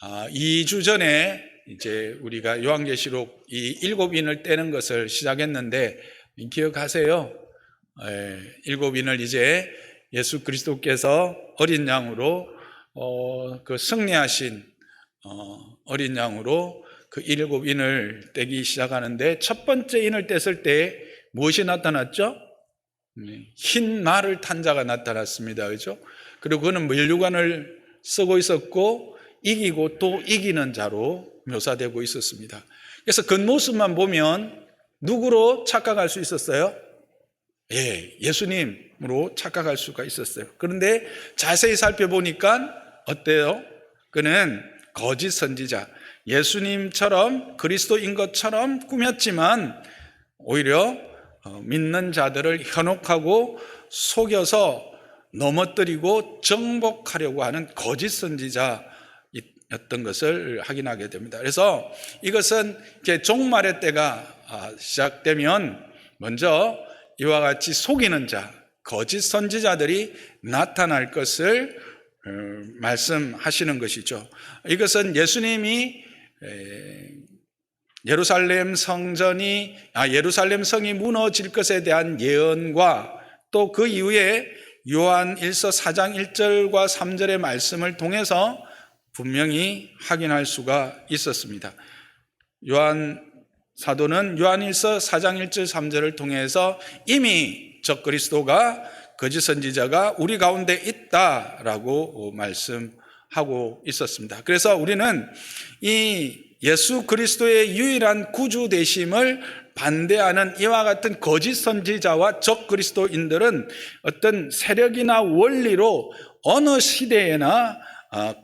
2주 전에 이제 우리가 요한계시록 이 7인을 떼는 것을 시작했는데 기억하세요? 7인을 이제 예수 그리스도께서 어린 양으로 그 승리하신 어린 양으로 그 7인을 떼기 시작하는데, 첫 번째 인을 뗐을 때 무엇이 나타났죠? 흰 말을 탄 자가 나타났습니다. 그죠? 그리고 그는 면류관을 쓰고 있었고 이기고 또 이기는 자로 묘사되고 있었습니다. 그래서 겉모습만 보면 누구로 착각할 수 있었어요? 예수님으로 착각할 수가 있었어요. 그런데 자세히 살펴보니까 어때요? 그는 거짓 선지자, 예수님처럼 그리스도인 것처럼 꾸몄지만 오히려 믿는 자들을 현혹하고 속여서 넘어뜨리고 정복하려고 하는 거짓 선지자였던 것을 확인하게 됩니다. 그래서 이것은 이렇게 종말의 때가 시작되면 먼저 이와 같이 속이는 자, 거짓 선지자들이 나타날 것을 말씀하시는 것이죠. 이것은 예수님이 예루살렘 성이 무너질 것에 대한 예언과 또 그 이후에 요한 1서 4장 1절과 3절의 말씀을 통해서 분명히 확인할 수가 있었습니다. 요한 사도는 요한 1서 4장 1절 3절을 통해서 이미 적그리스도가 거짓 선지자가 우리 가운데 있다라고 말씀하고 있었습니다. 그래서 우리는 이 예수 그리스도의 유일한 구주 되심을 반대하는 이와 같은 거짓 선지자와 적그리스도인들은 어떤 세력이나 원리로 어느 시대에나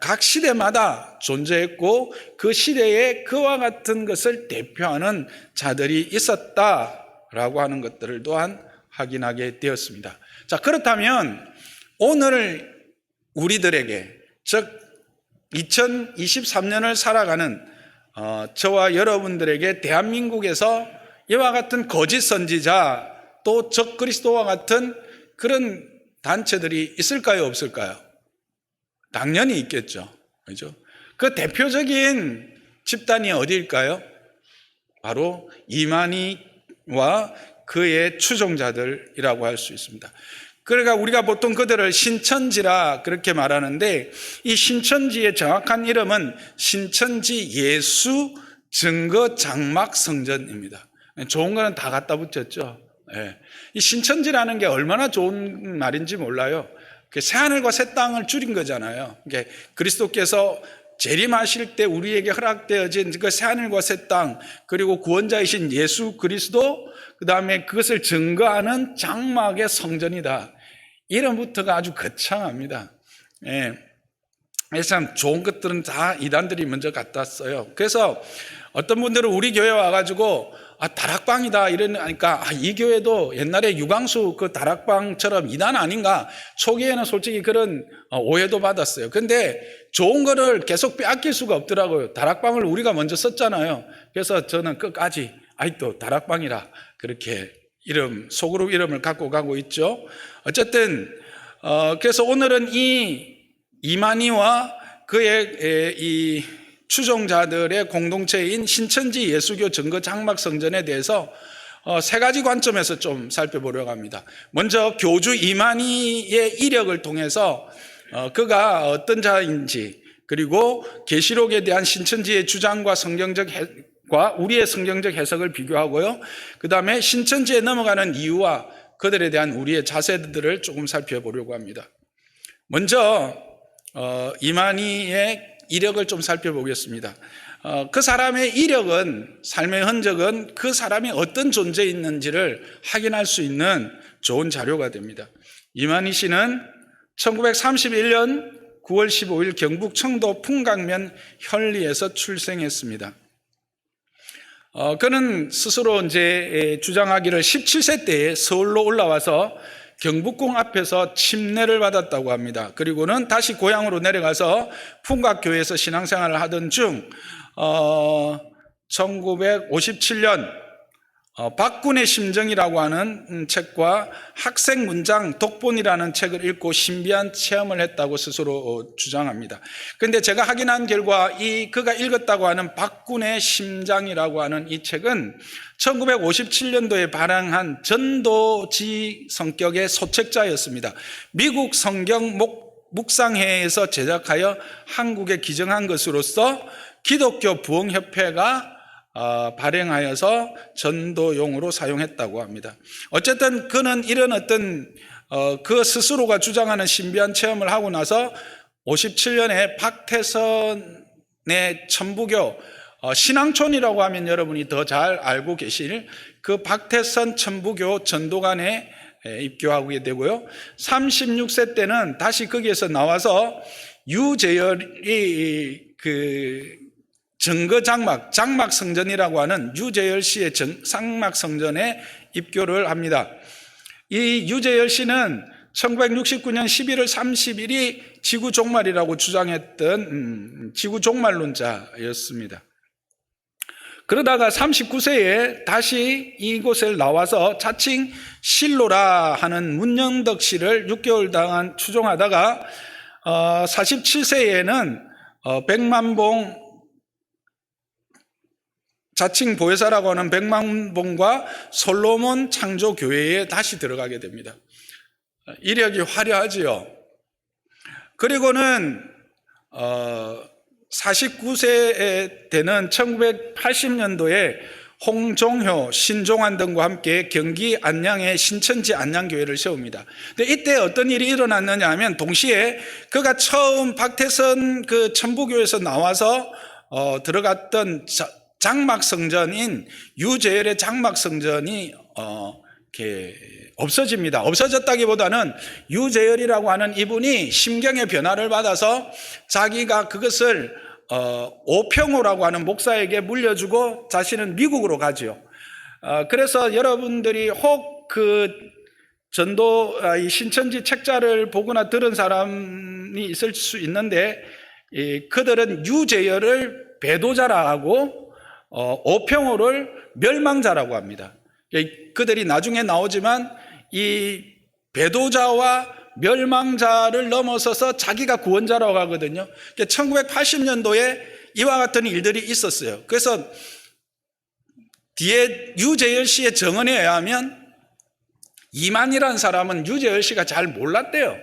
각 시대마다 존재했고 그 시대에 그와 같은 것을 대표하는 자들이 있었다라고 하는 것들을 또한 확인하게 되었습니다. 자, 그렇다면 오늘 우리들에게, 즉 2023년을 살아가는 저와 여러분들에게 대한민국에서 이와 같은 거짓 선지자 또 적그리스도와 같은 그런 단체들이 있을까요, 없을까요? 당연히 있겠죠. 그렇죠? 그 대표적인 집단이 어디일까요? 바로 이만희와 그의 추종자들이라고 할 수 있습니다. 그러니까 우리가 보통 그들을 신천지라 그렇게 말하는데, 이 신천지의 정확한 이름은 신천지 예수 증거 장막 성전입니다. 좋은 거는 다 갖다 붙였죠. 이 신천지라는 게 얼마나 좋은 말인지 몰라요. 새하늘과 새 땅을 줄인 거잖아요. 그리스도께서 재림하실 때 우리에게 허락되어진 그 새하늘과 새 땅, 그리고 구원자이신 예수 그리스도, 그 다음에 그것을 증거하는 장막의 성전이다. 이름부터가 아주 거창합니다. 참 좋은 것들은 다 이단들이 먼저 갖다 써요. 그래서 어떤 분들은 우리 교회 와가지고 다락방이다 이러니까 이 교회도 옛날에 유광수 그 다락방처럼 이단 아닌가, 초기에는 솔직히 그런 오해도 받았어요. 근데 좋은 거를 계속 빼앗길 수가 없더라고요. 다락방을 우리가 먼저 썼잖아요. 그래서 저는 끝까지 또 다락방이라 그렇게 소그룹 이름을 갖고 가고 있죠. 어쨌든 그래서 오늘은 이 이만희와 그의 이 추종자들의 공동체인 신천지 예수교 증거 장막 성전에 대해서 세 가지 관점에서 좀 살펴보려고 합니다. 먼저 교주 이만희의 이력을 통해서 그가 어떤 자인지, 그리고 계시록에 대한 신천지의 주장과 우리의 성경적 해석을 비교하고요. 그 다음에 신천지에 넘어가는 이유와 그들에 대한 우리의 자세들을 조금 살펴보려고 합니다. 먼저 이만희의 이력을 좀 살펴보겠습니다. 그 사람의 이력은, 삶의 흔적은 그 사람이 어떤 존재에 있는지를 확인할 수 있는 좋은 자료가 됩니다. 이만희 씨는 1931년 9월 15일 경북 청도 풍강면 현리에서 출생했습니다. 그는 스스로 이제 주장하기를 17세 때에 서울로 올라와서 경북궁 앞에서 침례를 받았다고 합니다. 그리고는 다시 고향으로 내려가서 풍각교회에서 신앙생활을 하던 중 1957년 박군의 심정이라고 하는 책과 학생 문장 독본이라는 책을 읽고 신비한 체험을 했다고 스스로 주장합니다. 그런데 제가 확인한 결과 그가 읽었다고 하는 박군의 심장이라고 하는 이 책은 1957년도에 발행한 전도지 성격의 소책자였습니다. 미국 성경 묵상회에서 제작하여 한국에 기증한 것으로서 기독교 부흥협회가 발행하여서 전도용으로 사용했다고 합니다. 어쨌든 그는 이런 어떤 그 스스로가 주장하는 신비한 체험을 하고 나서 57년에 박태선의 천부교 신앙촌이라고 하면 여러분이 더 잘 알고 계실 그 박태선 천부교 전도관에 입교하게 되고요. 36세 때는 다시 거기에서 나와서 유재열이 장막 성전이라고 하는 유재열 씨의 장막 성전에 입교를 합니다. 이 유재열 씨는 1969년 11월 30일이 지구 종말이라고 주장했던 지구 종말론자였습니다. 그러다가 39세에 다시 이곳에 나와서 자칭 실로라 하는 문영덕 씨를 6개월 동안 추종하다가 47세에는 백만봉 자칭 보혜사라고 하는 백만봉과 솔로몬 창조교회에 다시 들어가게 됩니다. 이력이 화려하지요. 그리고는 49세 때는 1980년도에 홍종효, 신종환 등과 함께 경기 안양의 신천지 안양교회를 세웁니다. 근데 이때 어떤 일이 일어났느냐 하면 동시에 그가 처음 박태선 그 천부교에서 나와서 들어갔던 장막성전인 유재열의 장막성전이 이렇게 없어집니다. 없어졌다기보다는 유재열이라고 하는 이분이 심경의 변화를 받아서 자기가 그것을 오평호라고 하는 목사에게 물려주고 자신은 미국으로 가죠. 그래서 여러분들이 혹 그 전도 이 신천지 책자를 보거나 들은 사람이 있을 수 있는데 그들은 유재열을 배도자라고 오평호를 멸망자라고 합니다. 그들이 나중에 나오지만 이 배도자와 멸망자를 넘어서서 자기가 구원자라고 하거든요. 1980년도에 이와 같은 일들이 있었어요. 그래서 뒤에 유재열 씨의 증언에 의하면 이만희라는 사람은 유재열 씨가 잘 몰랐대요.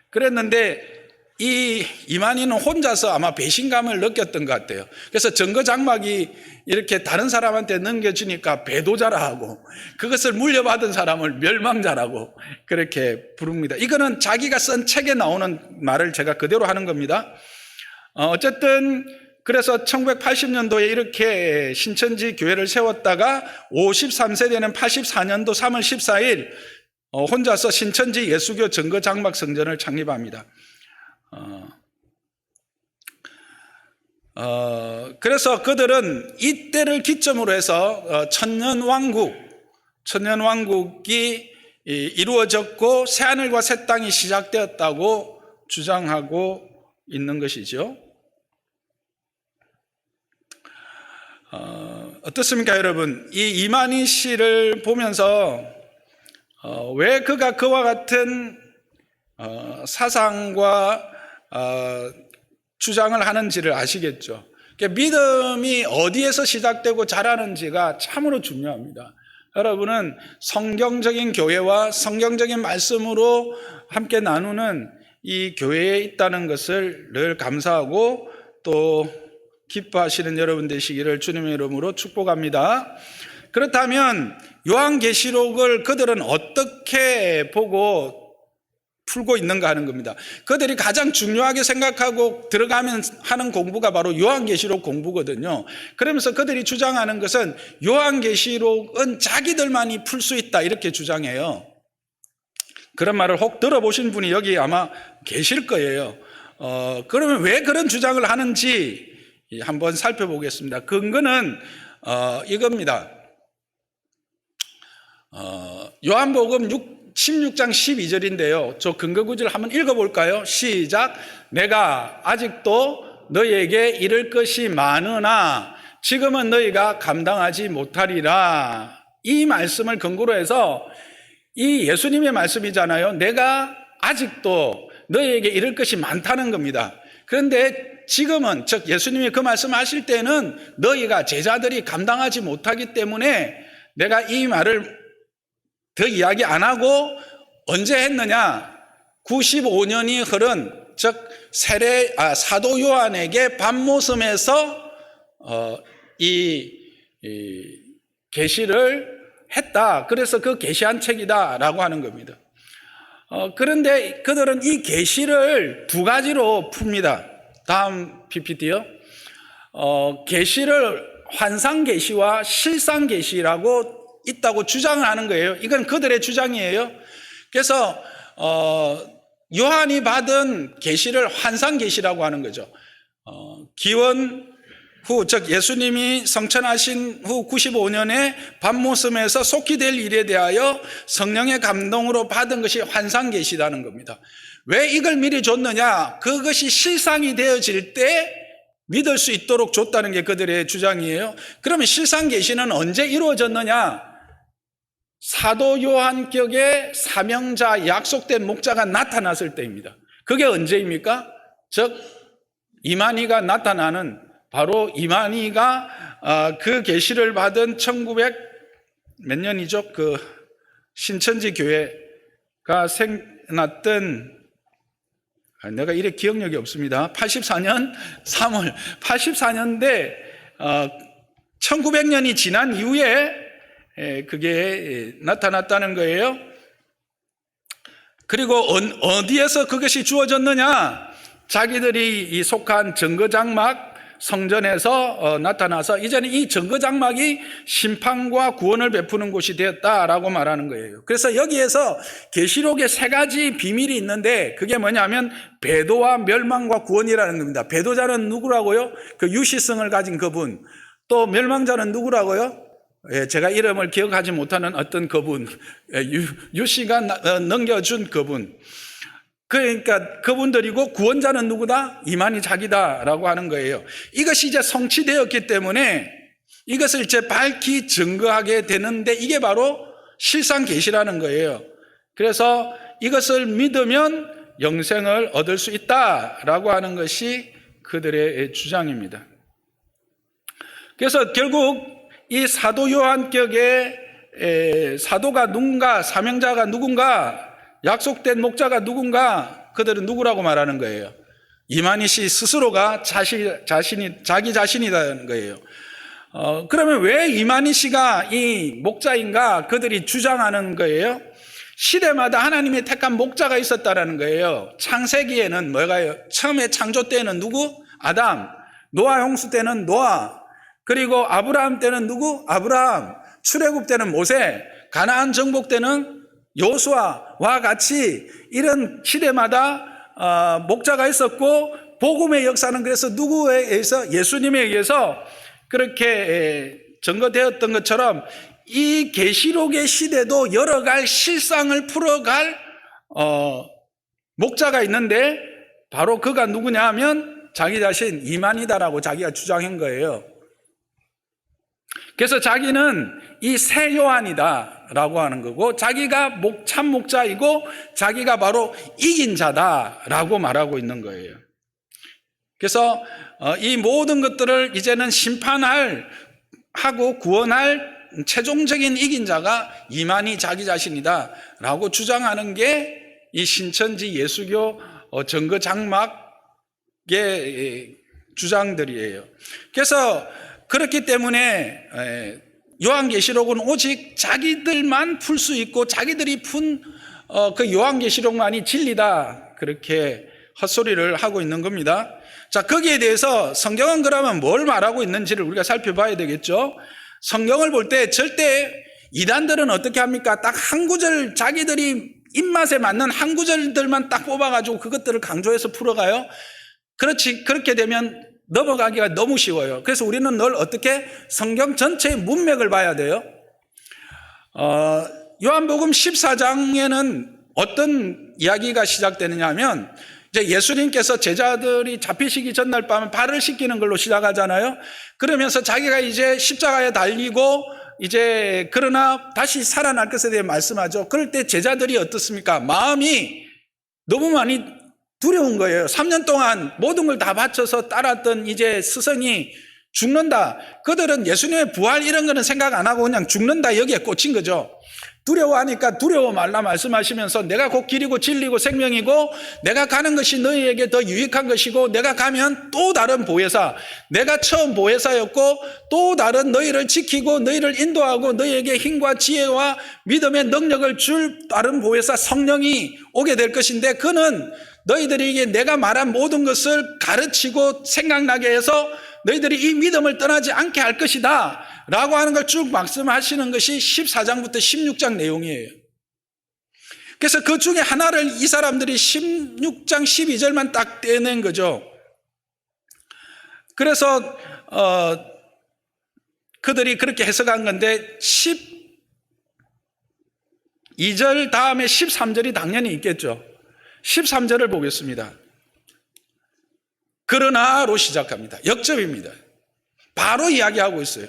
그랬는데 이 이만희는 혼자서 아마 배신감을 느꼈던 것 같아요. 그래서 증거장막이 이렇게 다른 사람한테 넘겨주니까 배도자라 하고 그것을 물려받은 사람을 멸망자라고 그렇게 부릅니다. 이거는 자기가 쓴 책에 나오는 말을 제가 그대로 하는 겁니다. 어쨌든 그래서 1980년도에 이렇게 신천지 교회를 세웠다가 53세 되는 84년도 3월 14일 혼자서 신천지 예수교 증거장막 성전을 창립합니다. 그래서 그들은 이때를 기점으로 해서 천년왕국이 이루어졌고 새하늘과 새 땅이 시작되었다고 주장하고 있는 것이죠. 어떻습니까, 여러분? 이 이만희 씨를 보면서 왜 그가 그와 같은 사상과 주장을 하는지를 아시겠죠. 믿음이 어디에서 시작되고 자라는지가 참으로 중요합니다. 여러분은 성경적인 교회와 성경적인 말씀으로 함께 나누는 이 교회에 있다는 것을 늘 감사하고 또 기뻐하시는 여러분 되시기를 주님의 이름으로 축복합니다. 그렇다면 요한계시록을 그들은 어떻게 보고 풀고 있는가 하는 겁니다. 그들이 가장 중요하게 생각하고 들어가면 하는 공부가 바로 요한계시록 공부거든요. 그러면서 그들이 주장하는 것은 요한계시록은 자기들만이 풀 수 있다 이렇게 주장해요. 그런 말을 혹 들어보신 분이 여기 아마 계실 거예요. 그러면 왜 그런 주장을 하는지 한번 살펴보겠습니다. 근거는 이겁니다. 요한복음 16장 12절인데요. 저 근거 구절 한번 읽어볼까요? 시작. 내가 아직도 너희에게 이를 것이 많으나 지금은 너희가 감당하지 못하리라. 이 말씀을 근거로 해서 이 예수님의 말씀이잖아요. 내가 아직도 너희에게 이를 것이 많다는 겁니다. 그런데 지금은, 즉 예수님이 그 말씀하실 때는 너희가 제자들이 감당하지 못하기 때문에 내가 이 말을 더 이야기 안 하고 언제 했느냐? 95년이 흐른, 즉 사도 요한에게 밤모섬에서 이 계시를 했다. 그래서 그 계시한 책이다라고 하는 겁니다. 그런데 그들은 이 계시를 두 가지로 풉니다. 다음 PPT요. 계시를 환상 계시와 실상 계시라고 있다고 주장을 하는 거예요. 이건 그들의 주장이에요. 그래서 요한이 받은 계시를 환상 계시라고 하는 거죠. 기원 후, 즉 예수님이 성천하신 후 95년에 밤모섬에서 속히 될 일에 대하여 성령의 감동으로 받은 것이 환상 계시라는 겁니다. 왜 이걸 미리 줬느냐? 그것이 실상이 되어질 때 믿을 수 있도록 줬다는 게 그들의 주장이에요. 그러면 실상 계시는 언제 이루어졌느냐? 사도 요한격의 사명자, 약속된 목자가 나타났을 때입니다. 그게 언제입니까? 즉 이만희가 나타나는, 바로 이만희가 그 계시를 받은 1900 몇 년이죠? 그 신천지 교회가 생났던, 내가 이래 기억력이 없습니다. 84년 3월 84년대 1900년이 지난 이후에 그게 나타났다는 거예요. 그리고 어디에서 그것이 주어졌느냐? 자기들이 속한 정거장막 성전에서 나타나서 이제는 이 정거장막이 심판과 구원을 베푸는 곳이 되었다라고 말하는 거예요. 그래서 여기에서 계시록에 세 가지 비밀이 있는데 그게 뭐냐면 배도와 멸망과 구원이라는 겁니다. 배도자는 누구라고요? 그 유시성을 가진 그분. 또 멸망자는 누구라고요? 제가 이름을 기억하지 못하는 어떤 그분, 유씨가 넘겨준 그분. 그러니까 그분들이고 구원자는 누구다? 이만희 자기다라고 하는 거예요. 이것이 이제 성취되었기 때문에 이것을 이제 밝히 증거하게 되는데 이게 바로 실상 계시라는 거예요. 그래서 이것을 믿으면 영생을 얻을 수 있다라고 하는 것이 그들의 주장입니다. 그래서 결국 이 사도 요한격의 사도가 누군가, 사명자가 누군가, 약속된 목자가 누군가, 그들은 누구라고 말하는 거예요? 이만희 씨 스스로가 자기 자신이라는 거예요. 그러면 왜 이만희 씨가 이 목자인가? 그들이 주장하는 거예요. 시대마다 하나님의 택한 목자가 있었다라는 거예요. 창세기에는 뭐가요? 처음에 창조 때는 누구? 아담. 노아 홍수 때는 노아. 그리고 아브라함 때는 누구? 아브라함. 출애굽 때는 모세. 가나안 정복 때는 요수아와 같이 이런 시대마다 목자가 있었고, 복음의 역사는 그래서 누구에 의해서? 예수님에 의해서 그렇게 증거되었던 것처럼 이 계시록의 시대도 열어갈 실상을 풀어갈 목자가 있는데 바로 그가 누구냐 하면 자기 자신 이만희다라고 자기가 주장한 거예요. 그래서 자기는 이 새 요한이다라고 하는 거고, 자기가 참 목자이고 자기가 바로 이긴 자다라고 말하고 있는 거예요. 그래서 이 모든 것들을 이제는 심판할 하고 구원할 최종적인 이긴 자가 이만희 자기 자신이다라고 주장하는 게 이 신천지 예수교 정거장막의 주장들이에요. 그래서 그렇기 때문에 요한계시록은 오직 자기들만 풀 수 있고 자기들이 푼 그 요한계시록만이 진리다, 그렇게 헛소리를 하고 있는 겁니다. 자, 거기에 대해서 성경은 그러면 뭘 말하고 있는지를 우리가 살펴봐야 되겠죠. 성경을 볼 때 절대 이단들은 어떻게 합니까? 딱 한 구절, 자기들이 입맛에 맞는 한 구절들만 딱 뽑아가지고 그것들을 강조해서 풀어가요. 그렇게 되면 넘어가기가 너무 쉬워요. 그래서 우리는 늘 어떻게 성경 전체의 문맥을 봐야 돼요. 요한복음 14장에는 어떤 이야기가 시작되느냐 하면, 이제 예수님께서 제자들이 잡히시기 전날 밤에 발을 씻기는 걸로 시작하잖아요. 그러면서 자기가 이제 십자가에 달리고 이제 그러나 다시 살아날 것에 대해 말씀하죠. 그럴 때 제자들이 어떻습니까? 마음이 너무 많이 두려운 거예요. 3년 동안 모든 걸 다 바쳐서 따랐던 이제 스승이 죽는다. 그들은 예수님의 부활 이런 거는 생각 안 하고 그냥 죽는다 여기에 꽂힌 거죠. 두려워하니까 두려워 말라 말씀하시면서 내가 곧 길이고 진리고 생명이고 내가 가는 것이 너희에게 더 유익한 것이고 내가 가면 또 다른 보혜사, 내가 처음 보혜사였고 또 다른 너희를 지키고 너희를 인도하고 너희에게 힘과 지혜와 믿음의 능력을 줄 다른 보혜사 성령이 오게 될 것인데 그는 너희들에게 내가 말한 모든 것을 가르치고 생각나게 해서 너희들이 이 믿음을 떠나지 않게 할 것이다 라고 하는 걸 쭉 말씀하시는 것이 14장부터 16장 내용이에요. 그래서 그 중에 하나를 이 사람들이 16장 12절만 딱 떼낸 거죠. 그래서 그들이 그렇게 해석한 건데 12절 다음에 13절이 당연히 있겠죠. 13절을 보겠습니다. 그러나로 시작합니다. 역접입니다. 바로 이야기하고 있어요.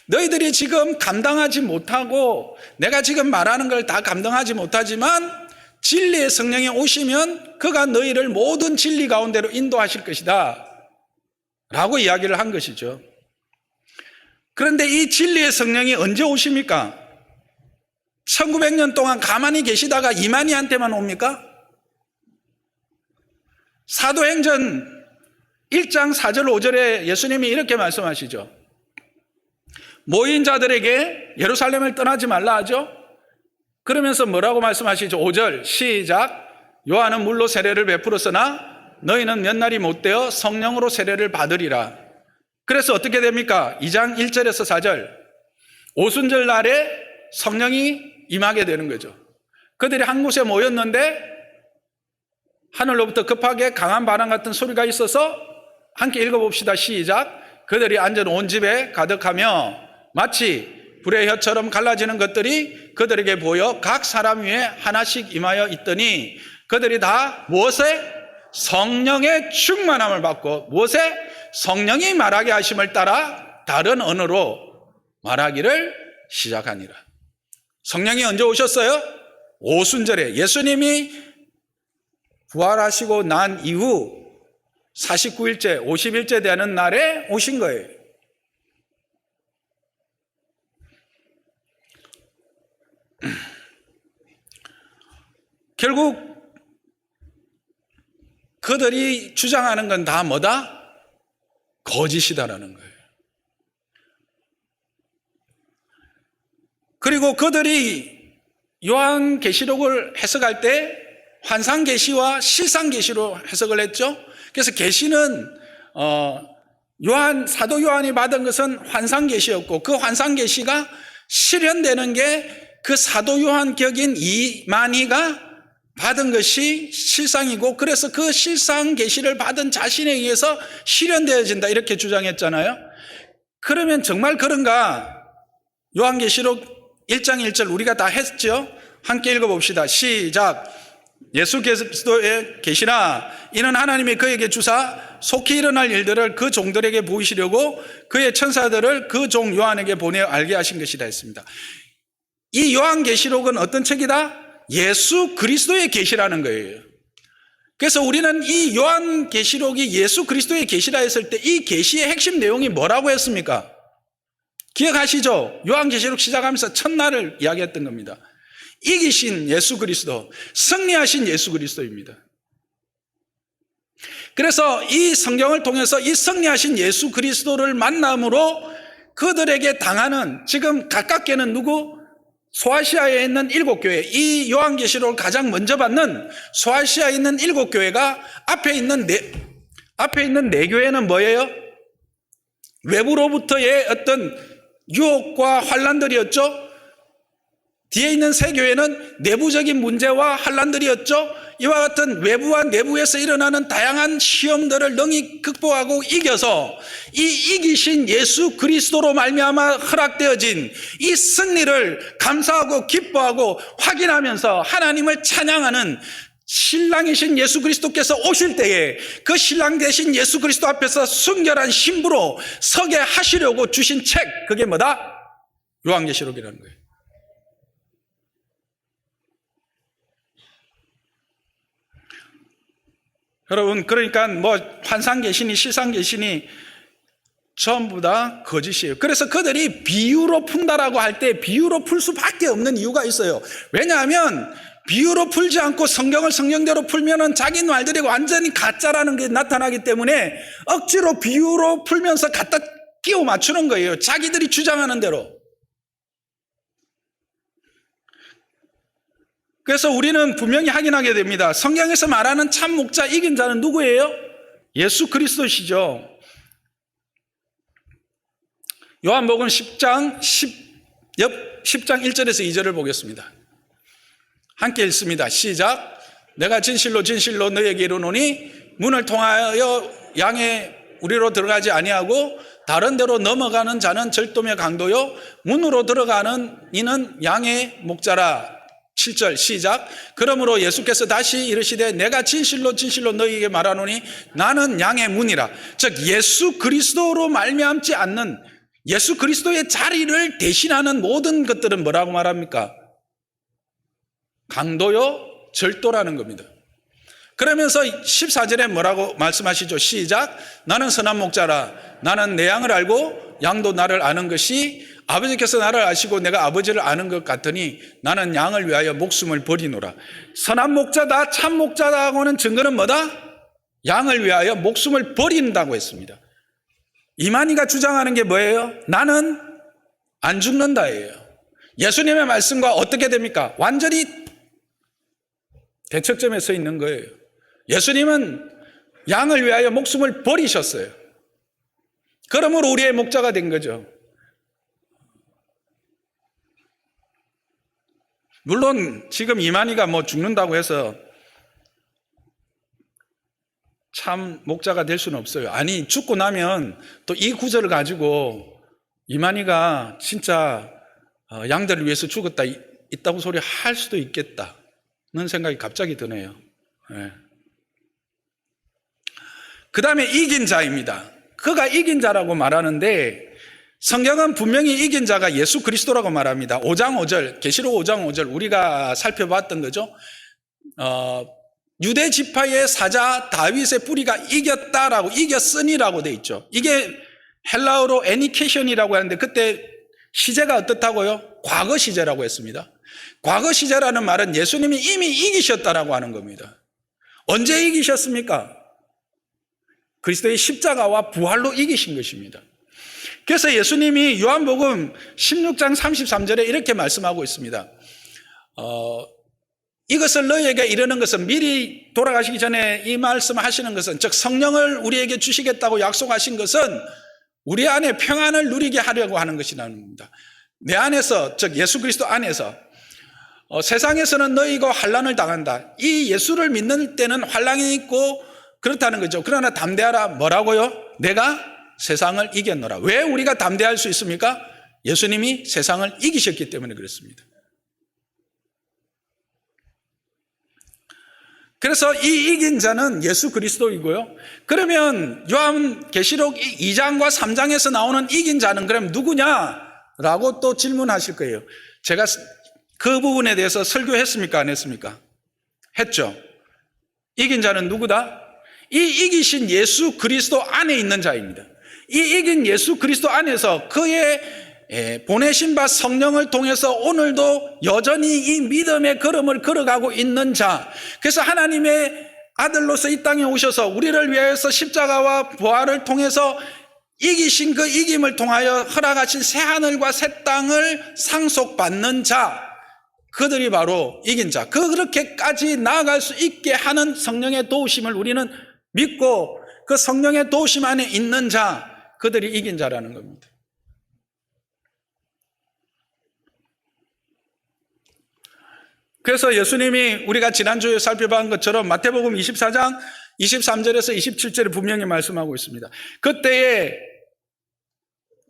너희들이 지금 감당하지 못하고 내가 지금 말하는 걸 다 감당하지 못하지만 진리의 성령이 오시면 그가 너희를 모든 진리 가운데로 인도하실 것이다 라고 이야기를 한 것이죠. 그런데 이 진리의 성령이 언제 오십니까? 1900년 동안 가만히 계시다가 이만희한테만 옵니까? 사도행전 1장 4절 5절에 예수님이 이렇게 말씀하시죠. 모인 자들에게 예루살렘을 떠나지 말라 하죠. 그러면서 뭐라고 말씀하시죠? 5절 시작. 요한은 물로 세례를 베풀었으나 너희는 몇 날이 못되어 성령으로 세례를 받으리라. 그래서 어떻게 됩니까? 2장 1절에서 4절 오순절 날에 성령이 임하게 되는 거죠. 그들이 한 곳에 모였는데 하늘로부터 급하게 강한 바람 같은 소리가 있어서 함께 읽어봅시다. 시작. 그들이 앉은 온 집에 가득하며 마치 불의 혀처럼 갈라지는 것들이 그들에게 보여 각 사람 위에 하나씩 임하여 있더니 그들이 다 무엇에? 성령의 충만함을 받고 무엇에? 성령이 말하게 하심을 따라 다른 언어로 말하기를 시작하니라. 성령이 언제 오셨어요? 오순절에 예수님이 부활하시고 난 이후 49일째, 50일째 되는 날에 오신 거예요. 결국 그들이 주장하는 건 다 뭐다? 거짓이다라는 거예요. 그리고 그들이 요한계시록을 해석할 때 환상계시와 실상계시로 해석을 했죠. 그래서 계시는 사도 요한이 받은 것은 환상계시였고 그 환상계시가 실현되는 게 그 사도 요한 격인 이만희가 받은 것이 실상이고 그래서 그 실상계시를 받은 자신에 의해서 실현되어진다 이렇게 주장했잖아요. 그러면 정말 그런가? 요한계시록 1장 1절 우리가 다 했죠. 함께 읽어봅시다. 시작. 예수 그리스도의 계시나 이는 하나님이 그에게 주사 속히 일어날 일들을 그 종들에게 보이시려고 그의 천사들을 그 종 요한에게 보내어 알게 하신 것이다 했습니다. 이 요한계시록은 어떤 책이다? 예수 그리스도의 계시라는 거예요. 그래서 우리는 이 요한계시록이 예수 그리스도의 계시라 했을 때 이 계시의 핵심 내용이 뭐라고 했습니까? 기억하시죠? 요한계시록 시작하면서 첫날을 이야기했던 겁니다. 이기신 예수 그리스도, 승리하신 예수 그리스도입니다. 그래서 이 성경을 통해서 이 승리하신 예수 그리스도를 만남으로 그들에게 당하는 지금 가깝게는 누구? 소아시아에 있는 7교회, 이 요한계시록을 가장 먼저 받는 소아시아에 있는 7교회가 앞에 있는 네 교회는 뭐예요? 외부로부터의 어떤 유혹과 환란들이었죠. 뒤에 있는 세 교회는 내부적인 문제와 환란들이었죠. 이와 같은 외부와 내부에서 일어나는 다양한 시험들을 능히 극복하고 이겨서 이 이기신 예수 그리스도로 말미암아 허락되어진 이 승리를 감사하고 기뻐하고 확인하면서 하나님을 찬양하는 신랑이신 예수 그리스도께서 오실 때에 그 신랑 되신 예수 그리스도 앞에서 순결한 신부로 서게 하시려고 주신 책, 그게 뭐다? 요한계시록이라는 거예요. 여러분, 그러니까 뭐 환상계시니 실상계시니 전부 다 거짓이에요. 그래서 그들이 비유로 푼다라고 할 때 비유로 풀 수밖에 없는 이유가 있어요. 왜냐하면 비유로 풀지 않고 성경을 성경대로 풀면은 자기 말들이 완전히 가짜라는 게 나타나기 때문에 억지로 비유로 풀면서 갖다 끼워 맞추는 거예요. 자기들이 주장하는 대로. 그래서 우리는 분명히 확인하게 됩니다. 성경에서 말하는 참 목자, 이긴 자는 누구예요? 예수 그리스도시죠. 요한복음 10장 1절에서 2절을 보겠습니다. 함께 읽습니다. 시작. 내가 진실로 진실로 너에게 이르노니 문을 통하여 양의 우리로 들어가지 아니하고 다른 데로 넘어가는 자는 절도며 강도요 문으로 들어가는 이는 양의 목자라. 7절 시작. 그러므로 예수께서 다시 이르시되 내가 진실로 진실로 너희에게 말하노니 나는 양의 문이라. 즉 예수 그리스도로 말미암지 않는 예수 그리스도의 자리를 대신하는 모든 것들은 뭐라고 말합니까? 강도요 절도라는 겁니다. 그러면서 14절에 뭐라고 말씀하시죠? 시작. 나는 선한 목자라. 나는 내 양을 알고 양도 나를 아는 것이 아버지께서 나를 아시고 내가 아버지를 아는 것 같으니 나는 양을 위하여 목숨을 버리노라. 선한 목자다, 참 목자다고는 증거는 뭐다? 양을 위하여 목숨을 버린다고 했습니다. 이만희가 주장하는 게 뭐예요? 나는 안 죽는다예요. 예수님의 말씀과 어떻게 됩니까? 완전히 대척점에 서 있는 거예요. 예수님은 양을 위하여 목숨을 버리셨어요. 그러므로 우리의 목자가 된 거죠. 물론 지금 이만희가 뭐 죽는다고 해서 참 목자가 될 수는 없어요. 아니, 죽고 나면 또 이 구절을 가지고 이만희가 진짜 양들을 위해서 죽었다 있다고 소리 할 수도 있겠다는 생각이 갑자기 드네요. 네. 그 다음에 이긴 자입니다. 그가 이긴 자라고 말하는데 성경은 분명히 이긴 자가 예수 그리스도라고 말합니다. 5장 5절, 계시록 5장 5절 우리가 살펴봤던 거죠. 유대 지파의 사자 다윗의 뿌리가 이겼다라고, 이겼으니라고 돼 있죠. 이게 헬라어로 애니케이션이라고 하는데 그때 시제가 어떻다고요? 과거 시제라고 했습니다. 과거 시제라는 말은 예수님이 이미 이기셨다라고 하는 겁니다. 언제 이기셨습니까? 그리스도의 십자가와 부활로 이기신 것입니다. 그래서 예수님이 요한복음 16장 33절에 이렇게 말씀하고 있습니다. 이것을 너희에게 이르는 것은 미리 돌아가시기 전에 이 말씀을 하시는 것은, 즉 성령을 우리에게 주시겠다고 약속하신 것은 우리 안에 평안을 누리게 하려고 하는 것이라는 겁니다. 내 안에서, 즉 예수 그리스도 안에서 세상에서는 너희가 환난을 당한다. 이 예수를 믿는 때는 환난이 있고 그렇다는 거죠. 그러나 담대하라. 뭐라고요? 내가 세상을 이겼노라. 왜 우리가 담대할 수 있습니까? 예수님이 세상을 이기셨기 때문에 그렇습니다. 그래서 이 이긴 자는 예수 그리스도이고요. 그러면 요한계시록 2장과 3장에서 나오는 이긴 자는 그럼 누구냐라고 또 질문하실 거예요. 제가 그 부분에 대해서 설교했습니까? 안 했습니까? 했죠. 이긴 자는 누구다? 이 이기신 예수 그리스도 안에 있는 자입니다. 이 이긴 예수 그리스도 안에서 그의 보내신 바 성령을 통해서 오늘도 여전히 이 믿음의 걸음을 걸어가고 있는 자. 그래서 하나님의 아들로서 이 땅에 오셔서 우리를 위하여서 십자가와 부활을 통해서 이기신 그 이김을 통하여 허락하신 새 하늘과 새 땅을 상속받는 자, 그들이 바로 이긴 자. 그렇게까지 나아갈 수 있게 하는 성령의 도우심을 우리는 믿고 그 성령의 도우심 안에 있는 자, 그들이 이긴 자라는 겁니다. 그래서 예수님이 우리가 지난주에 살펴본 것처럼 마태복음 24장 23절에서 27절에 분명히 말씀하고 있습니다. 그때에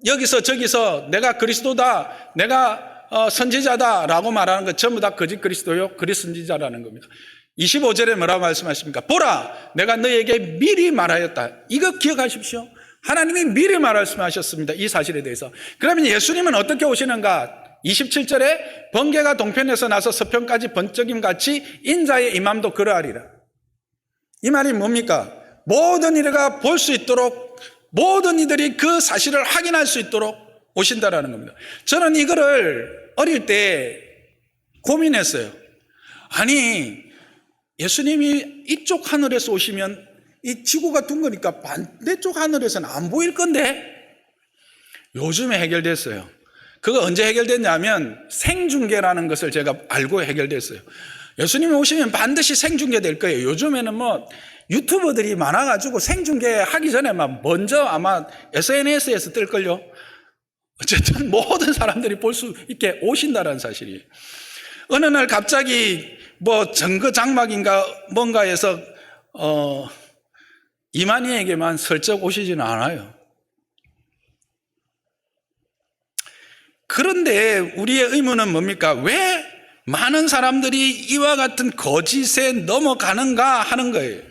여기서 저기서 내가 그리스도다, 내가 선지자다 라고 말하는 것 전부 다 거짓 그리스도요, 거짓 선지자라는 겁니다. 25절에 뭐라고 말씀하십니까? 보라, 내가 너희에게 미리 말하였다. 이거 기억하십시오. 하나님이 미리 말씀하셨습니다. 이 사실에 대해서. 그러면 예수님은 어떻게 오시는가? 27절에 번개가 동편에서 나서 서편까지 번쩍임 같이 인자의 임함도 그러하리라. 이 말이 뭡니까? 모든 이가 볼 수 있도록, 모든 이들이 그 사실을 확인할 수 있도록 오신다라는 겁니다. 저는 이거를 어릴 때 고민했어요. 아니, 예수님이 이쪽 하늘에서 오시면 이 지구가 둥그니까 반대쪽 하늘에서는 안 보일 건데? 요즘에 해결됐어요. 그거 언제 해결됐냐면 생중계라는 것을 제가 알고 해결됐어요. 예수님이 오시면 반드시 생중계 될 거예요. 요즘에는 뭐 유튜버들이 많아가지고 생중계 하기 전에 막 먼저 아마 SNS에서 뜰걸요. 어쨌든 모든 사람들이 볼 수 있게 오신다는 사실이에요. 어느 날 갑자기 뭐 정거장막인가 뭔가에서 이만희에게만 슬쩍 오시지는 않아요. 그런데 우리의 의문은 뭡니까? 왜 많은 사람들이 이와 같은 거짓에 넘어가는가 하는 거예요.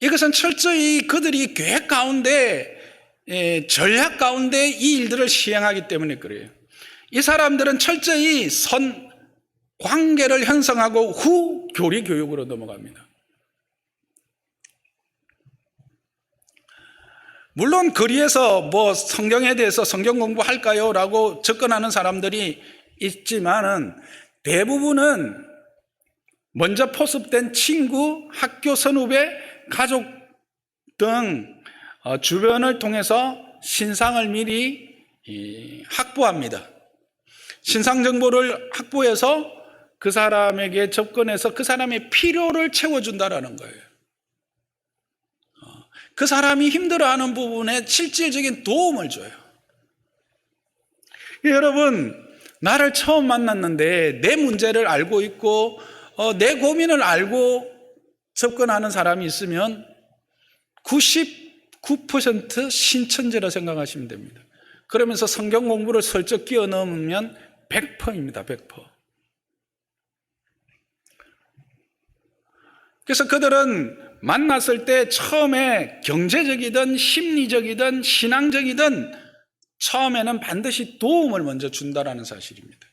이것은 철저히 그들이 계획 가운데, 전략 가운데 이 일들을 시행하기 때문에 그래요. 이 사람들은 철저히 선 관계를 형성하고 후 교리 교육으로 넘어갑니다. 물론 거리에서 뭐 성경에 대해서 성경 공부할까요? 라고 접근하는 사람들이 있지만은 대부분은 먼저 포섭된 친구, 학교 선후배, 가족 등 주변을 통해서 신상을 미리 확보합니다. 신상 정보를 확보해서 그 사람에게 접근해서 그 사람의 필요를 채워준다라는 거예요. 그 사람이 힘들어하는 부분에 실질적인 도움을 줘요. 여러분, 나를 처음 만났는데 내 문제를 알고 있고 내 고민을 알고 접근하는 사람이 있으면 99% 신천지라 생각하시면 됩니다. 그러면서 성경 공부를 슬쩍 끼워 넣으면 100%입니다. 100%. 그래서 그들은 만났을 때 처음에 경제적이든 심리적이든 신앙적이든 처음에는 반드시 도움을 먼저 준다라는 사실입니다.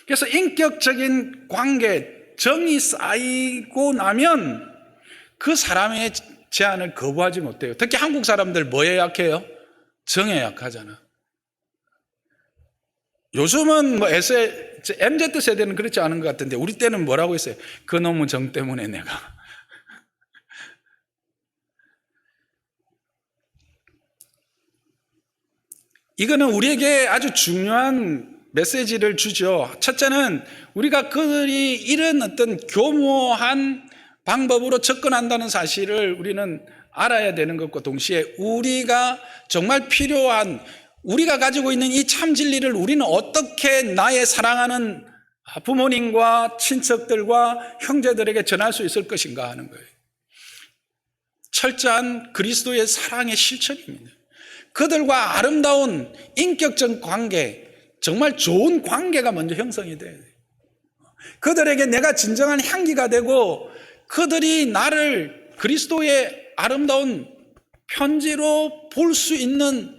그래서 인격적인 관계, 정이 쌓이고 나면 그 사람의 제안을 거부하지 못해요. 특히 한국 사람들 뭐에 약해요? 정에 약하잖아. 요즘은 뭐 MZ 세대는 그렇지 않은 것 같은데 우리 때는 뭐라고 했어요? 그놈의 정 때문에 내가. 이거는 우리에게 아주 중요한 메시지를 주죠. 첫째는 우리가 그들이 이런 어떤 교모한 방법으로 접근한다는 사실을 우리는 알아야 되는 것과 동시에 우리가 정말 필요한, 우리가 가지고 있는 이 참 진리를 우리는 어떻게 나의 사랑하는 부모님과 친척들과 형제들에게 전할 수 있을 것인가 하는 거예요. 철저한 그리스도의 사랑의 실천입니다. 그들과 아름다운 인격적 관계, 정말 좋은 관계가 먼저 형성이 돼야 돼요. 그들에게 내가 진정한 향기가 되고 그들이 나를 그리스도의 아름다운 편지로 볼 수 있는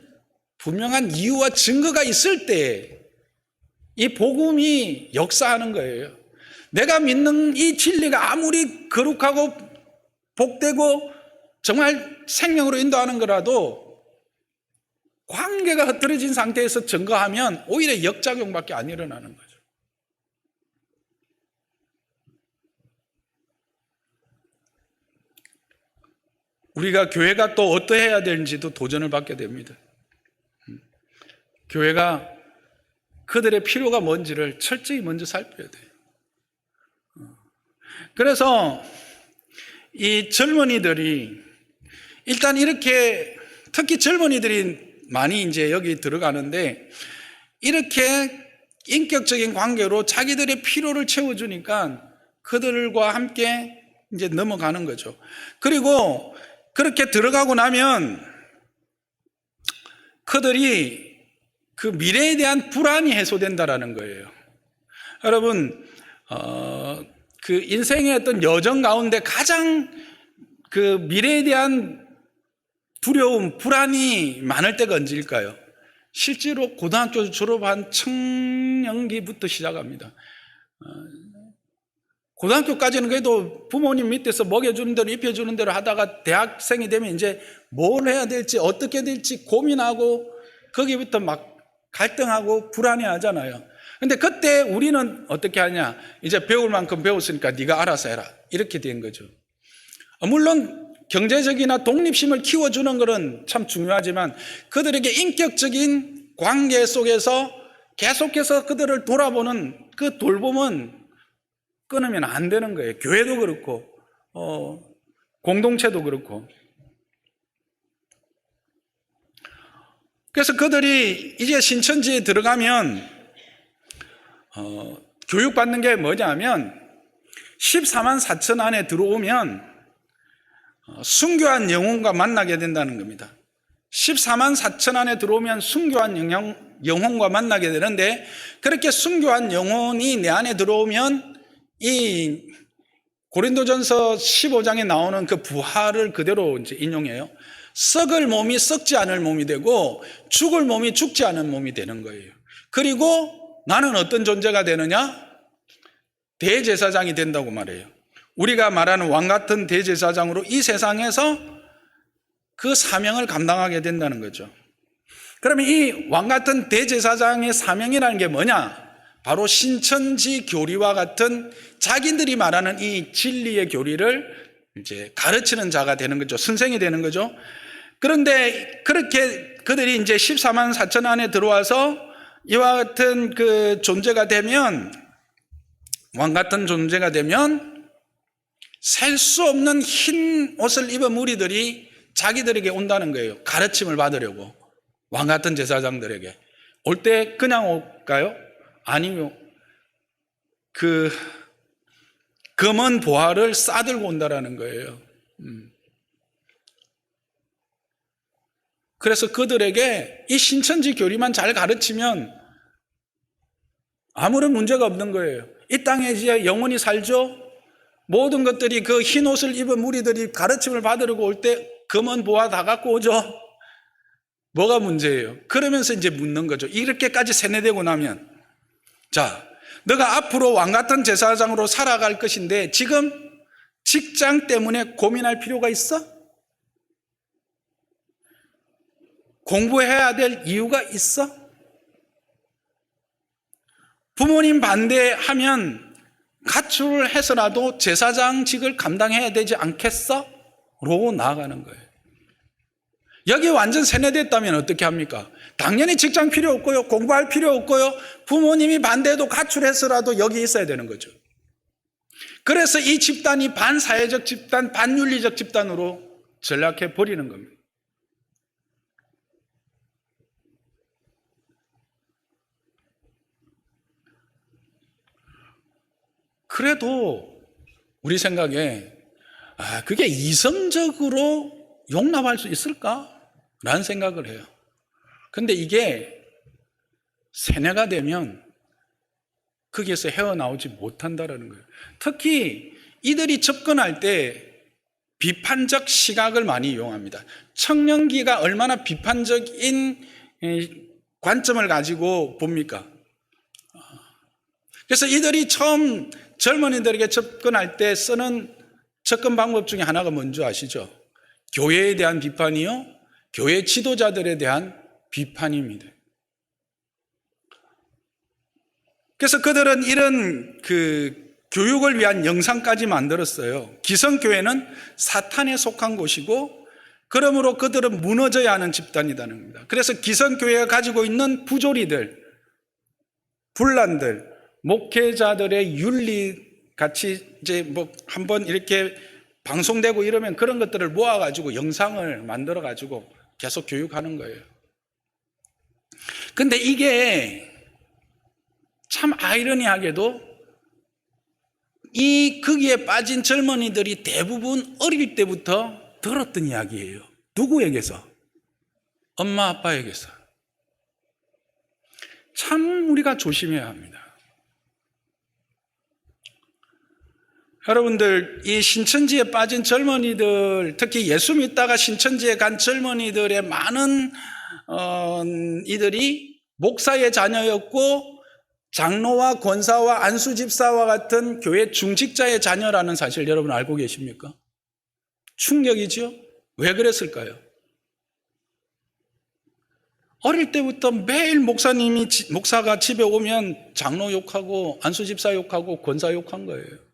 분명한 이유와 증거가 있을 때 이 복음이 역사하는 거예요. 내가 믿는 이 진리가 아무리 거룩하고 복되고 정말 생명으로 인도하는 거라도 관계가 흐트러진 상태에서 증거하면 오히려 역작용밖에 안 일어나는 거죠. 우리가 교회가 또 어떠해야 되는지도 도전을 받게 됩니다. 교회가 그들의 필요가 뭔지를 철저히 먼저 살펴야 돼요. 그래서 이 젊은이들이 일단 이렇게, 특히 젊은이들이 많이 이제 여기 들어가는데 이렇게 인격적인 관계로 자기들의 필요를 채워주니까 그들과 함께 이제 넘어가는 거죠. 그리고 그렇게 들어가고 나면 그들이 그 미래에 대한 불안이 해소된다라는 거예요. 여러분, 그 인생의 어떤 여정 가운데 가장 그 미래에 대한 두려움, 불안이 많을 때가 언제일까요? 실제로 고등학교 졸업한 청년기부터 시작합니다. 고등학교까지는 그래도 부모님 밑에서 먹여주는 대로 입혀주는 대로 하다가 대학생이 되면 이제 뭘 해야 될지 어떻게 될지 고민하고 거기부터 막 갈등하고 불안해하잖아요. 근데 그때 우리는 어떻게 하냐? 이제 배울 만큼 배웠으니까 네가 알아서 해라. 이렇게 된 거죠. 물론 경제적이나 독립심을 키워주는 것은 참 중요하지만 그들에게 인격적인 관계 속에서 계속해서 그들을 돌아보는 그 돌봄은 끊으면 안 되는 거예요. 교회도 그렇고 공동체도 그렇고. 그래서 그들이 이제 신천지에 들어가면 교육받는 게 뭐냐면 14만 4천 안에 들어오면 순교한 영혼과 만나게 된다는 겁니다. 14만 4천 안에 들어오면 순교한 영혼과 만나게 되는데 그렇게 순교한 영혼이 내 안에 들어오면 이 고린도전서 15장에 나오는 그 부활을 그대로 이제 인용해요. 썩을 몸이 썩지 않을 몸이 되고 죽을 몸이 죽지 않은 몸이 되는 거예요. 그리고 나는 어떤 존재가 되느냐? 대제사장이 된다고 말해요. 우리가 말하는 왕 같은 대제사장으로 이 세상에서 그 사명을 감당하게 된다는 거죠. 그러면 이 왕 같은 대제사장의 사명이라는 게 뭐냐? 바로 신천지 교리와 같은 자기들이 말하는 이 진리의 교리를 이제 가르치는 자가 되는 거죠. 선생이 되는 거죠. 그런데 그렇게 그들이 이제 14만 4천 안에 들어와서 이와 같은 그 존재가 되면, 왕 같은 존재가 되면 셀 수 없는 흰 옷을 입은 무리들이 자기들에게 온다는 거예요. 가르침을 받으려고. 왕 같은 제사장들에게. 올 때 그냥 올까요? 아니요. 그 검은 보화를 싸들고 온다라는 거예요. 그래서 그들에게 이 신천지 교리만 잘 가르치면 아무런 문제가 없는 거예요. 이 땅에 이제 영원히 살죠. 모든 것들이 그 흰 옷을 입은 무리들이 가르침을 받으려고 올 때 검은 보화 다 갖고 오죠. 뭐가 문제예요? 그러면서 이제 묻는 거죠. 이렇게까지 세뇌되고 나면, 자, 너가 앞으로 왕 같은 제사장으로 살아갈 것인데 지금 직장 때문에 고민할 필요가 있어? 공부해야 될 이유가 있어? 부모님 반대하면 가출을 해서라도 제사장직을 감당해야 되지 않겠어? 로 나아가는 거예요. 여기 완전 세뇌됐다면 어떻게 합니까? 당연히 직장 필요 없고요. 공부할 필요 없고요. 부모님이 반대해도 가출해서라도 여기 있어야 되는 거죠. 그래서 이 집단이 반사회적 집단, 반윤리적 집단으로 전락해 버리는 겁니다. 그래도 우리 생각에 그게 이성적으로 용납할 수 있을까? 라는 생각을 해요. 근데 이게 세뇌가 되면 거기에서 헤어나오지 못한다라는 거예요. 특히 이들이 접근할 때 비판적 시각을 많이 이용합니다. 청년기가 얼마나 비판적인 관점을 가지고 봅니까? 그래서 이들이 처음 젊은이들에게 접근할 때 쓰는 접근 방법 중에 하나가 뭔지 아시죠? 교회에 대한 비판이요, 교회 지도자들에 대한 비판입니다. 그래서 그들은 이런 그 교육을 위한 영상까지 만들었어요. 기성교회는 사탄에 속한 곳이고, 그러므로 그들은 무너져야 하는 집단이라는 겁니다. 그래서 기성교회가 가지고 있는 부조리들, 분란들, 목회자들의 윤리 같이 이제 뭐 한번 이렇게 방송되고 이러면 그런 것들을 모아가지고 영상을 만들어가지고 계속 교육하는 거예요. 근데 이게 참 아이러니하게도 거기에 빠진 젊은이들이 대부분 어릴 때부터 들었던 이야기예요. 누구에게서? 엄마, 아빠에게서. 참 우리가 조심해야 합니다. 여러분들, 이 신천지에 빠진 젊은이들, 특히 예수 믿다가 신천지에 간 젊은이들의 많은 이들이 목사의 자녀였고 장로와 권사와 안수집사와 같은 교회 중직자의 자녀라는 사실 여러분 알고 계십니까? 충격이죠? 왜 그랬을까요? 어릴 때부터 매일 목사가 집에 오면 장로 욕하고 안수집사 욕하고 권사 욕한 거예요.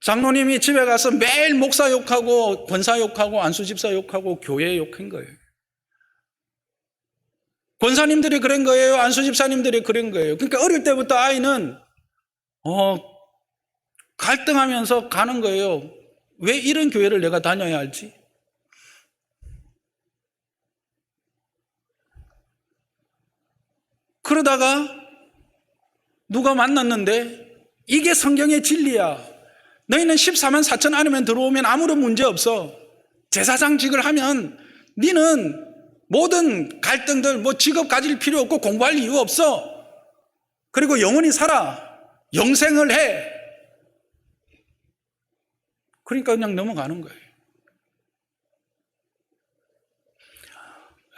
장로님이 집에 가서 매일 목사 욕하고 권사 욕하고 안수집사 욕하고 교회 욕한 거예요. 권사님들이 그런 거예요. 안수집사님들이 그런 거예요. 그러니까 어릴 때부터 아이는 갈등하면서 가는 거예요. 왜 이런 교회를 내가 다녀야 할지? 그러다가 누가 만났는데 이게 성경의 진리야. 너희는 14만 4천 안에만 들어오면 아무런 문제 없어. 제사장직을 하면 너는 모든 갈등들 직업 가질 필요 없고 공부할 이유 없어. 그리고 영원히 살아. 영생을 해. 그러니까 그냥 넘어가는 거예요.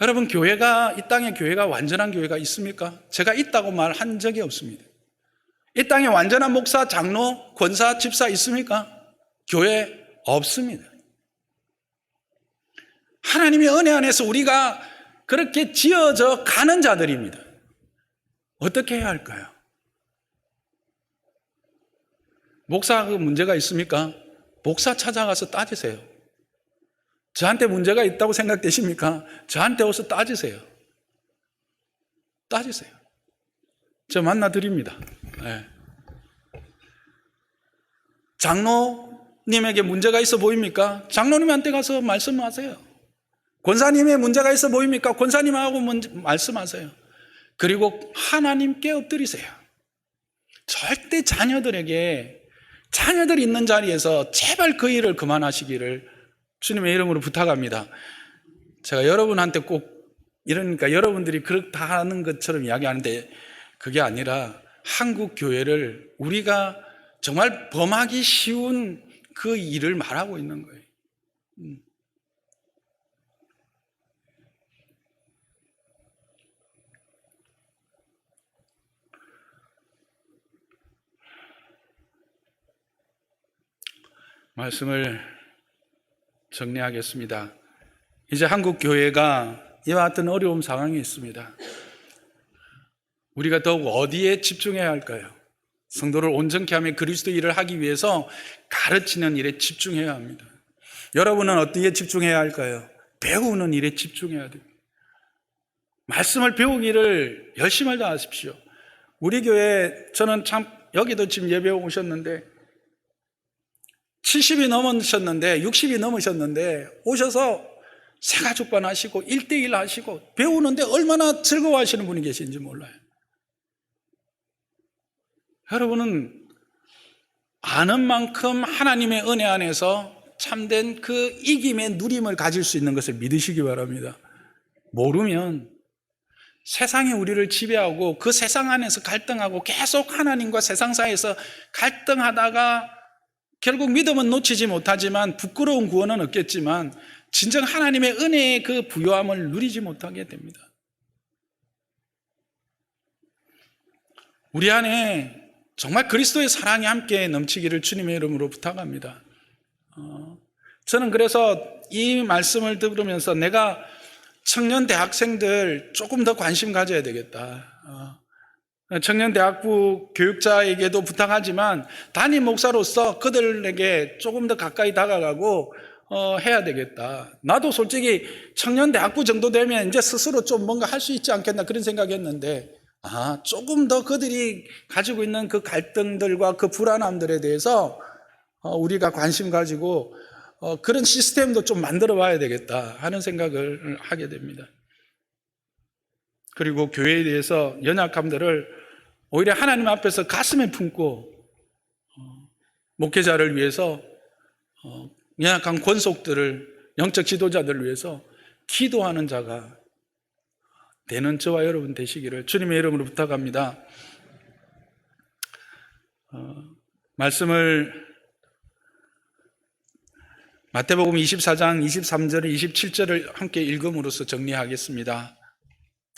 여러분, 이 땅에 교회가 완전한 교회가 있습니까? 제가 있다고 말한 적이 없습니다. 이 땅에 완전한 목사, 장로, 권사, 집사 있습니까? 교회 없습니다. 하나님의 은혜 안에서 우리가 그렇게 지어져 가는 자들입니다. 어떻게 해야 할까요? 목사가 문제가 있습니까? 목사 찾아가서 따지세요. 저한테 문제가 있다고 생각되십니까? 저한테 오서 따지세요. 따지세요. 저 만나드립니다. 네. 장로님에게 문제가 있어 보입니까? 장로님한테 가서 말씀하세요. 권사님의 문제가 있어 보입니까? 권사님하고 말씀하세요. 그리고 하나님께 엎드리세요. 절대 자녀들이 있는 자리에서 제발 그 일을 그만하시기를 주님의 이름으로 부탁합니다. 제가 여러분한테 이러니까 여러분들이 그렇다 하는 것처럼 이야기하는데 그게 아니라 한국 교회를 우리가 정말 범하기 쉬운 그 일을 말하고 있는 거예요. 말씀을 정리하겠습니다. 이제 한국 교회가 이와 같은 어려운 상황이 있습니다. 우리가 더욱 어디에 집중해야 할까요? 성도를 온전케 하며 그리스도 일을 하기 위해서 가르치는 일에 집중해야 합니다. 여러분은 어디에 집중해야 할까요? 배우는 일에 집중해야 됩니다. 말씀을 배우기를 열심히 다하십시오. 우리 교회, 저는 참 여기도 지금 예배 오셨는데 70이 넘으셨는데 60이 넘으셨는데 오셔서 새가족반 하시고 1:1 하시고 배우는데 얼마나 즐거워하시는 분이 계신지 몰라요. 여러분은 아는 만큼 하나님의 은혜 안에서 참된 그 이김의 누림을 가질 수 있는 것을 믿으시기 바랍니다. 모르면 세상이 우리를 지배하고 그 세상 안에서 갈등하고 계속 하나님과 세상 사이에서 갈등하다가 결국 믿음은 놓치지 못하지만 부끄러운 구원은 얻겠지만 진정 하나님의 은혜의 그 부요함을 누리지 못하게 됩니다. 우리 안에 정말 그리스도의 사랑이 함께 넘치기를 주님의 이름으로 부탁합니다. 저는 그래서 이 말씀을 들으면서 내가 청년 대학생들 조금 더 관심 가져야 되겠다. 청년대학부 교육자에게도 부탁하지만 담임 목사로서 그들에게 조금 더 가까이 다가가고 해야 되겠다. 나도 솔직히 청년대학부 정도 되면 이제 스스로 좀 뭔가 할 수 있지 않겠나 그런 생각했는데 조금 더 그들이 가지고 있는 그 갈등들과 그 불안함들에 대해서 우리가 관심 가지고 그런 시스템도 좀 만들어 봐야 되겠다 하는 생각을 하게 됩니다. 그리고 교회에 대해서 연약함들을 오히려 하나님 앞에서 가슴에 품고 목회자를 위해서 연약한 권속들을 영적 지도자들을 위해서 기도하는 자가 되는 저와 여러분 되시기를 주님의 이름으로 부탁합니다. 말씀을 마태복음 24장 23절 27절을 함께 읽음으로써 정리하겠습니다.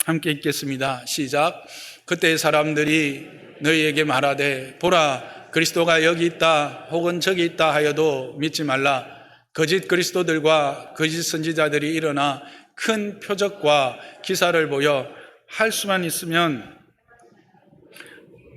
함께 읽겠습니다. 시작. 그때 사람들이 너희에게 말하되 보라 그리스도가 여기 있다 혹은 저기 있다 하여도 믿지 말라. 거짓 그리스도들과 거짓 선지자들이 일어나 큰 표적과 기사를 보여 할 수만 있으면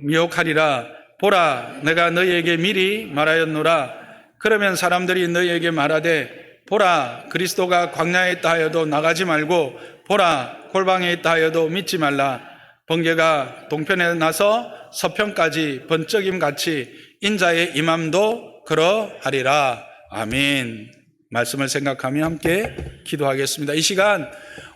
미혹하리라. 보라 내가 너희에게 미리 말하였노라. 그러면 사람들이 너희에게 말하되 보라 그리스도가 광야에 있다 하여도 나가지 말고 보라 골방에 있다 하여도 믿지 말라. 번개가 동편에 나서 서편까지 번쩍임같이 인자의 임함도 그러하리라. 아멘. 말씀을 생각하며 함께 기도하겠습니다. 이 시간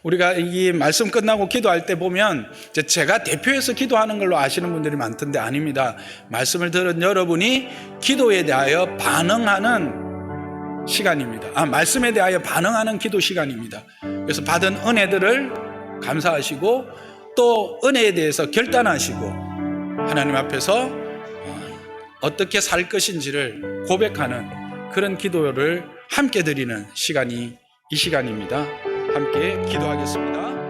우리가 이 말씀 끝나고 기도할 때 보면 제가 대표해서 기도하는 걸로 아시는 분들이 많던데 아닙니다. 말씀을 들은 여러분이 기도에 대하여 반응하는 시간입니다. 말씀에 대하여 반응하는 기도 시간입니다. 그래서 받은 은혜들을 감사하시고 또 은혜에 대해서 결단하시고 하나님 앞에서 어떻게 살 것인지를 고백하는 그런 기도를 함께 드리는 시간이 이 시간입니다. 함께 기도하겠습니다.